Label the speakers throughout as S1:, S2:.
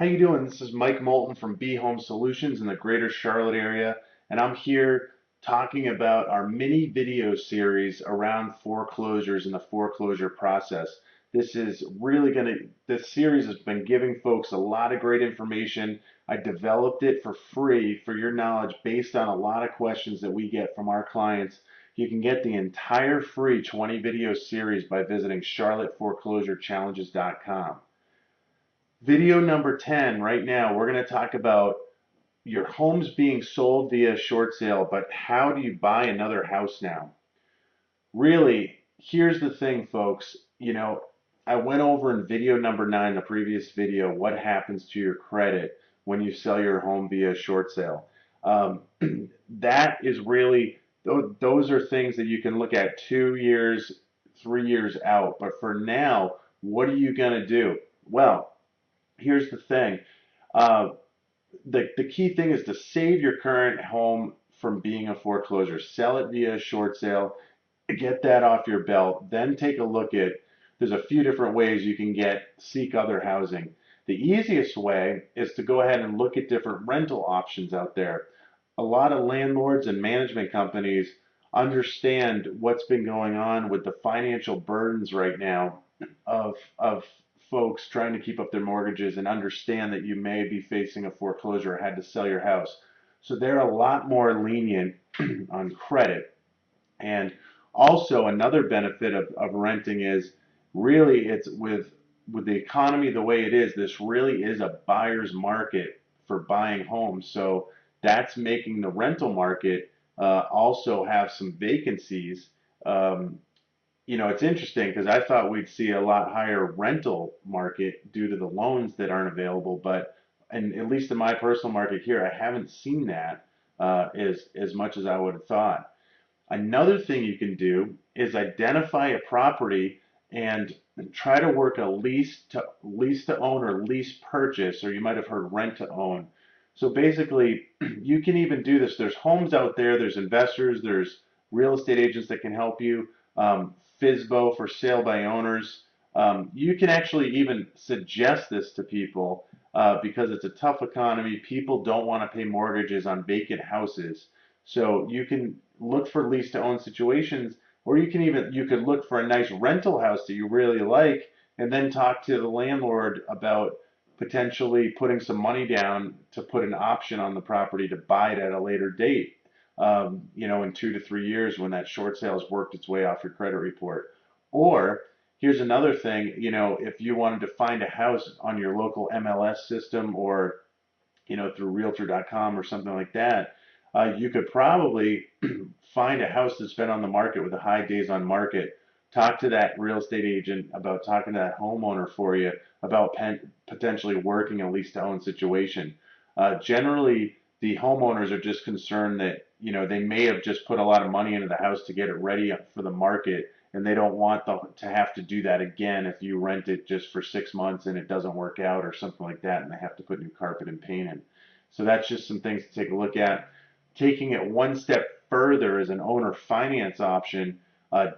S1: How you doing? This is Mike Moulton from B Home Solutions in the Greater Charlotte area, and I'm here talking about our mini video series around foreclosures and the foreclosure process. This series has been giving folks a lot of great information. I developed it for free for your knowledge based on a lot of questions that we get from our clients. You can get the entire free 20 video series by visiting charlotteforeclosurechallenges.com. Video number 10, right now, we're going to talk about your home's being sold via short sale, but how do you buy another house now? Really, here's the thing, folks. I went over in video number 9, the previous video, what happens to your credit when you sell your home via short sale. Um, that is really, those are things that you can look at 2 years, 3 years out. But for now, what are you going to do? Well, here's the thing. Uh, the key thing is to save your current home from being a foreclosure. Sell it via short sale, get that off your belt, then take a look at, there's a few different ways you can seek other housing. The easiest way is to go ahead and look at different rental options out there. A lot of landlords and management companies understand what's been going on with the financial burdens right now of folks trying to keep up their mortgages and understand that you may be facing a foreclosure or had to sell your house. So they're a lot more lenient on credit. And also another benefit of renting is really it's with the economy the way it is, this really is a buyer's market for buying homes. So that's making the rental market also have some vacancies. Um, it's interesting because I thought we'd see a lot higher rental market due to the loans that aren't available, but and at least in my personal market here, I haven't seen that as much as I would have thought. Another thing you can do is identify a property and try to work a lease to own or lease purchase, or you might have heard rent to own. So basically, you can even do this. There's homes out there, there's investors, there's real estate agents that can help you. FISBO for sale by owners. You can actually even suggest this to people because it's a tough economy. People don't want to pay mortgages on vacant houses. So you can look for lease to own situations, or you could look for a nice rental house that you really like, and then talk to the landlord about potentially putting some money down to put an option on the property to buy it at a later date. In 2 to 3 years when that short sale has worked its way off your credit report. Or here's another thing, if you wanted to find a house on your local MLS system or through Realtor.com or something like that, you could probably find a house that's been on the market with a high days on market. Talk to that real estate agent about talking to that homeowner for you about potentially working a lease to own situation. Generally, the homeowners are just concerned that they may have just put a lot of money into the house to get it ready for the market, and they don't want to have to do that again if you rent it just for 6 months and it doesn't work out or something like that, and they have to put new carpet and paint in. So that's just some things to take a look at. Taking it one step further as an owner finance option.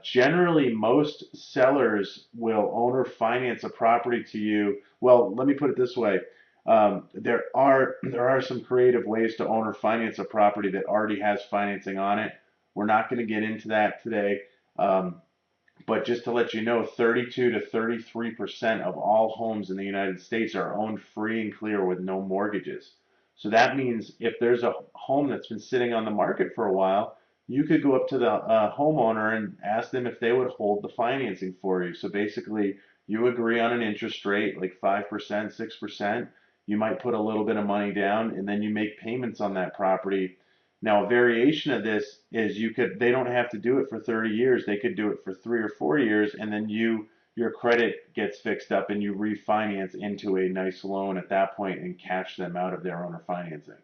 S1: Generally, most sellers will owner finance a property to you. Well, let me put it this way. There are some creative ways to owner finance a property that already has financing on it. We're not going to get into that today. But just to let you know, 32 to 33% of all homes in the United States are owned free and clear with no mortgages. So that means if there's a home that's been sitting on the market for a while, you could go up to the homeowner and ask them if they would hold the financing for you. So basically, you agree on an interest rate like 5%, 6%. You might put a little bit of money down, and then you make payments on that property. Now, a variation of this is they don't have to do it for 30 years. They could do it for 3 or 4 years, and then your credit gets fixed up and you refinance into a nice loan at that point and cash them out of their owner financing,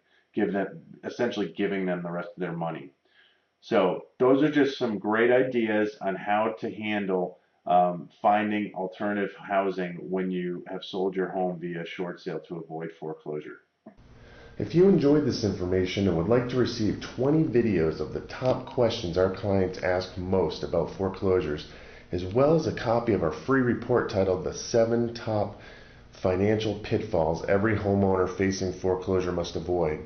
S1: essentially giving them the rest of their money. So those are just some great ideas on how to handle finding alternative housing when you have sold your home via short sale to avoid foreclosure.
S2: If you enjoyed this information and would like to receive 20 videos of the top questions our clients ask most about foreclosures, as well as a copy of our free report titled The 7 Top financial pitfalls every homeowner facing foreclosure must avoid.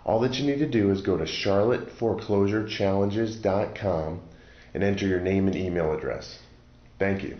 S2: All that you need to do is go to charlotteforeclosurechallenges.com and enter your name and email address. Thank you.